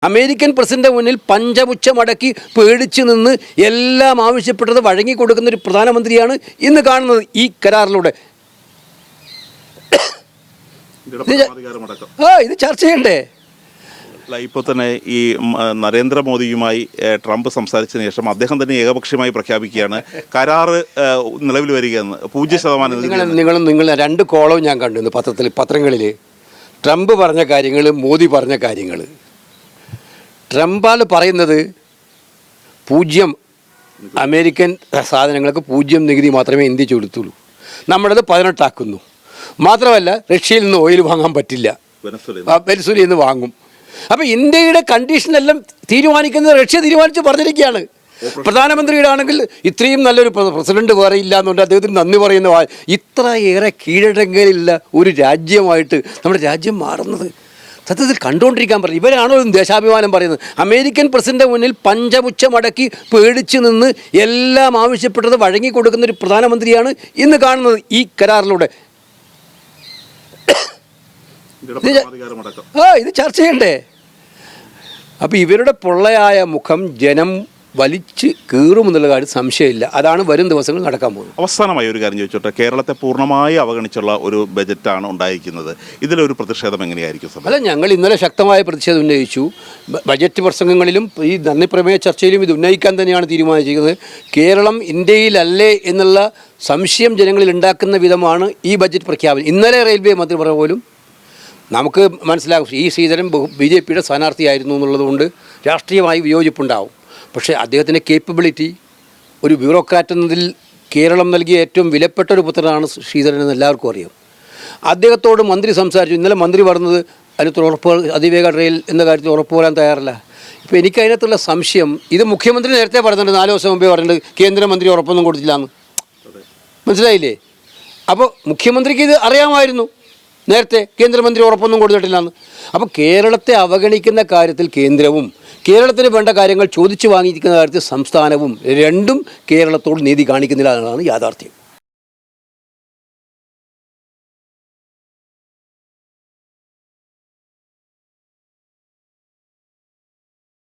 American president മുന്നിൽ പഞ്ചപുച്ഛമടക്കി പേടിച്ചു നിന്ന് എല്ലാം ആവശ്യപ്പെട്ടത് വഴങ്ങിക്കൊടുക്കുന്ന ഒരു പ്രധാനമന്ത്രിയാണ് ഇന്ന് കാണുന്നത് ഈ കരാറിലൂടെ. ഇത് ചർച്ച ചെയ്യണ്ടേ? ഇപ്പോൾ തന്നെ ഈ നരേന്ദ്രമോദിയുമായി ട്രംപ് സംസാരിച്ചതിന് ശേഷം അദ്ദേഹം തന്നെ ഏകപക്ഷീയമായി പ്രഖ്യാപിക്കുകയാണ് കരാറ് നിലവിൽ വരികയെന്ന്. 0%. നിങ്ങൾ 2 കോളവും ഞാൻ കണ്ടു പത്രങ്ങളിൽ. ട്രംപ് പറഞ്ഞ കാര്യങ്ങൾ, മോദി പറഞ്ഞ കാര്യങ്ങൾ. ട്രംപാൽ പറയുന്നത് 0 അമേരിക്കൻ സാധനങ്ങൾക്ക് 0 നികുതി മാത്രമേ ഇന്ത്യ ചുമത്തുള്ളൂ. നമ്മുടേത് 18 ആക്കുന്നു. മാത്രമല്ല റഷ്യയിൽ നിന്ന് ഓയിൽ വാങ്ങാൻ പറ്റില്ല, വെനസ്വേലയിൽ നിന്ന് വാങ്ങും. അപ്പോൾ ഇന്ത്യയുടെ കണ്ടീഷനെല്ലാം തീരുമാനിക്കുന്നത് റഷ്യ തീരുമാനിച്ച് പറഞ്ഞിരിക്കുകയാണ്. പ്രധാനമന്ത്രിയുടെ ആണെങ്കിൽ ഇത്രയും നല്ലൊരു പ്രസിഡന്റ് വേറെ ഇല്ല എന്നുകൊണ്ട് അദ്ദേഹത്തിന് നന്ദി പറയുന്ന ഇത്രയേറെ കീഴടങ്ങലില്ല ഒരു രാജ്യമായിട്ട് നമ്മുടെ രാജ്യം മാറുന്നത് സത്യത്തിൽ കണ്ടുകൊണ്ടിരിക്കാൻ പറയും. ഇവരാണോ ദേശാഭിമാനം പറയുന്നത്? അമേരിക്കൻ പ്രസിഡന്റ് മുന്നിൽ പഞ്ചപുച്ഛമടക്കി പേടിച്ചു നിന്ന് എല്ലാം ആവശ്യപ്പെട്ടത് വഴങ്ങിക്കൊടുക്കുന്ന ഒരു പ്രധാനമന്ത്രിയാണ് ഇന്ന് കാണുന്നത് ഈ കരാറിലൂടെ. ഇത് ചർച്ച ചെയ്യണ്ടേ? അപ്പോൾ ഇവരുടെ പൊള്ളയായ മുഖം ജനം വലിച്ച് കീറുമെന്നുള്ള കാര്യം സംശയമില്ല. അതാണ് വരും ദിവസങ്ങൾ നടക്കാൻ പോകുന്നത്. അവസാനമായി ഒരു കാര്യം ചോദിച്ചോട്ടെ, കേരളത്തെ പൂർണ്ണമായി അവഗണിച്ചുള്ള ഒരു ബജറ്റാണ് ഉണ്ടായിരിക്കുന്നത്. ഇതിലൊരു പ്രതിഷേധം എങ്ങനെയായിരിക്കും? അല്ല, ഞങ്ങൾ ഇന്നലെ ശക്തമായ പ്രതിഷേധം ഉന്നയിച്ചു. ബജറ്റ് പ്രസംഗങ്ങളിലും ഈ നന്ദിപ്രമേയ ചർച്ചയിലും ഇത് ഉന്നയിക്കാൻ തന്നെയാണ് തീരുമാനിച്ചിരിക്കുന്നത്. കേരളം ഇന്ത്യയിലല്ലേ എന്നുള്ള സംശയം ജനങ്ങളിൽ ഉണ്ടാക്കുന്ന വിധമാണ് ഈ ബജറ്റ് പ്രഖ്യാപനം. ഇന്നലെ റെയിൽവേ മന്ത്രി പറഞ്ഞ പോലും നമുക്ക് മനസ്സിലാകും ഈ ശ്രീധരൻ BJPയുടെ സ്ഥാനാർത്ഥിയായിരുന്നു എന്നുള്ളതുകൊണ്ട് രാഷ്ട്രീയമായി വിയോജിപ്പുണ്ടാവും. പക്ഷേ അദ്ദേഹത്തിൻ്റെ കേപ്പബിലിറ്റി, ഒരു ബ്യൂറോക്രാറ്റ് എന്നതിൽ കേരളം നൽകിയ ഏറ്റവും വിലപ്പെട്ട ഒരു പുത്രനാണ് ശ്രീധരൻ എന്ന് എല്ലാവർക്കും അറിയാം. അദ്ദേഹത്തോട് മന്ത്രി സംസാരിച്ചു. ഇന്നലെ മന്ത്രി പറഞ്ഞത് അതിനകത്ത് ഉറപ്പ് അതിവേഗ റെയിൽ എന്ന കാര്യത്തിൽ ഉറപ്പ് വരാൻ തയ്യാറല്ല. ഇപ്പോൾ എനിക്ക് അതിനകത്തുള്ള സംശയം, ഇത് മുഖ്യമന്ത്രി നേരത്തെ പറഞ്ഞിട്ടുണ്ട്, 4 ദിവസം മുമ്പേ പറഞ്ഞിട്ടുണ്ട് കേന്ദ്രമന്ത്രി ഉറപ്പൊന്നും കൊടുത്തില്ല എന്ന്. മനസ്സിലായില്ലേ? അപ്പോൾ മുഖ്യമന്ത്രിക്ക് ഇത് അറിയാമായിരുന്നു, നേരത്തെ കേന്ദ്രമന്ത്രി ഉറപ്പൊന്നും കൊടുത്തിട്ടില്ലെന്ന്. അപ്പോൾ കേരളത്തെ അവഗണിക്കുന്ന കാര്യത്തിൽ കേന്ദ്രവും കേരളത്തിന് വേണ്ട കാര്യങ്ങൾ ചോദിച്ചു വാങ്ങിയിരിക്കുന്ന കാര്യത്തിൽ സംസ്ഥാനവും രണ്ടും കേരളത്തോട് നീതി കാണിക്കുന്നില്ല എന്നതാണ് യാഥാർത്ഥ്യം.